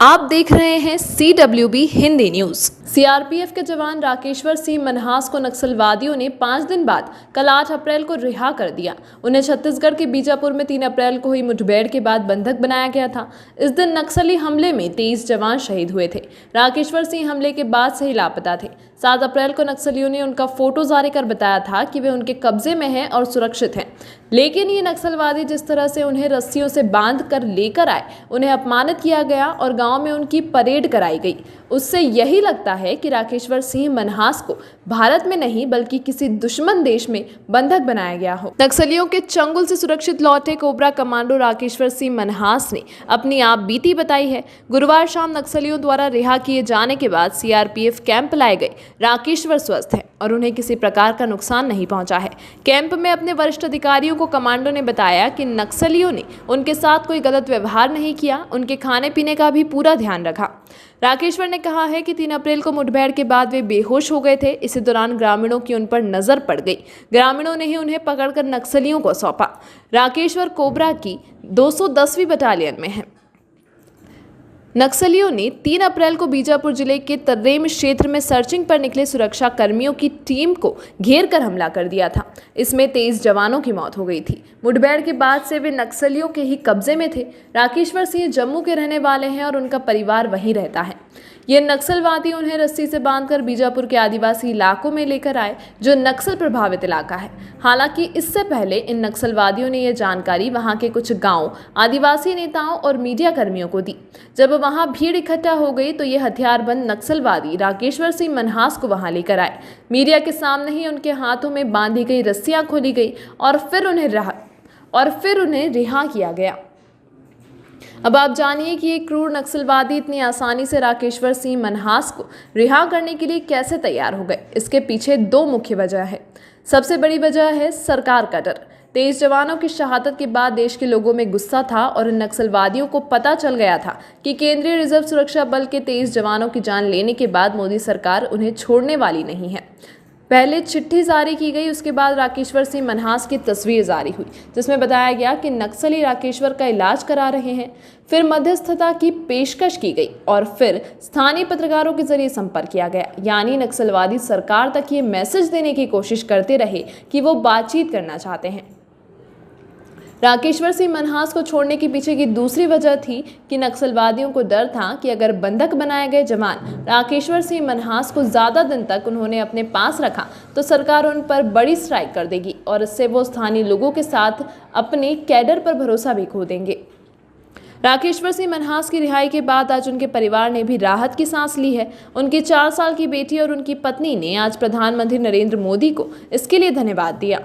आप देख रहे हैं CWB हिंदी न्यूज। सीआरपीएफ के जवान राकेश्वर सिंह मनहास को नक्सलवादियों ने 5 दिन बाद कल 8 अप्रैल को रिहा कर दिया। उन्हें छत्तीसगढ़ के बीजापुर में 3 अप्रैल को हुई मुठभेड़ के बाद बंधक बनाया गया था। इस दिन नक्सली हमले में 23 जवान शहीद हुए थे। राकेश्वर सिंह हमले के बाद से ही लापता थे। 7 अप्रैल को नक्सलियों ने उनका फोटो जारी कर बताया था कि वे उनके कब्जे में हैं और सुरक्षित हैं, लेकिन ये नक्सलवादी जिस तरह से उन्हें रस्सियों से बांध कर लेकर आए, उन्हें अपमानित किया गया और गांव में उनकी परेड कराई गई, उससे यही लगता है कि राकेश्वर सिंह मनहास को भारत में नहीं बल्कि किसी दुश्मन देश में बंधक बनाया गया हो। नक्सलियों के चंगुल से सुरक्षित लौटे कोबरा कमांडो राकेश्वर सिंह मनहास ने अपनी आप बीती बताई है। गुरुवार शाम नक्सलियों द्वारा रिहा किए जाने के बाद सीआरपीएफ कैंप लाए गए। राकेश्वर स्वस्थ है और उन्हें किसी प्रकार का नुकसान नहीं पहुंचा है। कैंप में अपने वरिष्ठ अधिकारियों को कमांडो ने बताया कि नक्सलियों ने उनके साथ कोई गलत व्यवहार नहीं किया, उनके खाने पीने का भी पूरा ध्यान रखा। राकेश्वर ने कहा है कि 3 अप्रैल को मुठभेड़ के बाद वे बेहोश हो गए थे। इसी दौरान ग्रामीणों की उन पर नजर पड़ गई। ग्रामीणों ने ही उन्हें पकड़कर नक्सलियों को सौंपा। राकेश्वर कोबरा की 210वीं बटालियन में है। नक्सलियों ने 3 अप्रैल को बीजापुर जिले के तर्रेम क्षेत्र में सर्चिंग पर निकले सुरक्षा कर्मियों की टीम को घेर कर हमला कर दिया था। इसमें 23 जवानों की मौत हो गई थी। मुठभेड़ के बाद से वे नक्सलियों के ही कब्जे में थे। राकेश्वर सिंह जम्मू के रहने वाले हैं और उनका परिवार वहीं रहता है। ये नक्सलवादी उन्हें रस्सी से बांधकर बीजापुर के आदिवासी इलाकों में लेकर आए, जो नक्सल प्रभावित इलाका है। हालांकि इससे पहले इन नक्सलवादियों ने यह जानकारी वहां के कुछ गांव, आदिवासी नेताओं और मीडिया कर्मियों को दी। जब वहां भीड़ इकट्ठा हो गई तो ये हथियारबंद नक्सलवादी राकेश्वर सिंह मनहास को वहां लेकर आए। मीडिया के सामने ही उनके हाथों में बांधी गई रस्सियां खोली गई और फिर उन्हें रिहा किया गया। अब आप जानिए कि ये क्रूर नक्सलवादी इतनी आसानी से राकेश्वर सिंह मनहास को रिहा करने के लिए कैसे तैयार हो गए। इसके पीछे 2 मुख्य वजह है। सबसे बड़ी वजह है सरकार का डर। 23 जवानों की शहादत के बाद देश के लोगों में गुस्सा था और इन नक्सलवादियों को पता चल गया था कि केंद्रीय रिजर्व सुरक्षा बल के 23 जवानों की जान लेने के बाद मोदी सरकार उन्हें छोड़ने वाली नहीं है। पहले चिट्ठी जारी की गई, उसके बाद राकेश्वर सिंह मनहास की तस्वीर जारी हुई, जिसमें बताया गया कि नक्सली राकेश्वर का इलाज करा रहे हैं। फिर मध्यस्थता की पेशकश की गई और फिर स्थानीय पत्रकारों के जरिए संपर्क किया गया। यानी नक्सलवादी सरकार तक ये मैसेज देने की कोशिश करते रहे कि वो बातचीत करना चाहते हैं। राकेश्वर सिंह मनहास को छोड़ने के पीछे की दूसरी वजह थी कि नक्सलवादियों को डर था कि अगर बंधक बनाए गए जवान राकेश्वर सिंह मनहास को ज़्यादा दिन तक उन्होंने अपने पास रखा तो सरकार उन पर बड़ी स्ट्राइक कर देगी और इससे वो स्थानीय लोगों के साथ अपने कैडर पर भरोसा भी खो देंगे। राकेश्वर सिंह मनहास की रिहाई के बाद आज उनके परिवार ने भी राहत की सांस ली है। उनकी 4 साल की बेटी और उनकी पत्नी ने आज प्रधानमंत्री नरेंद्र मोदी को इसके लिए धन्यवाद दिया।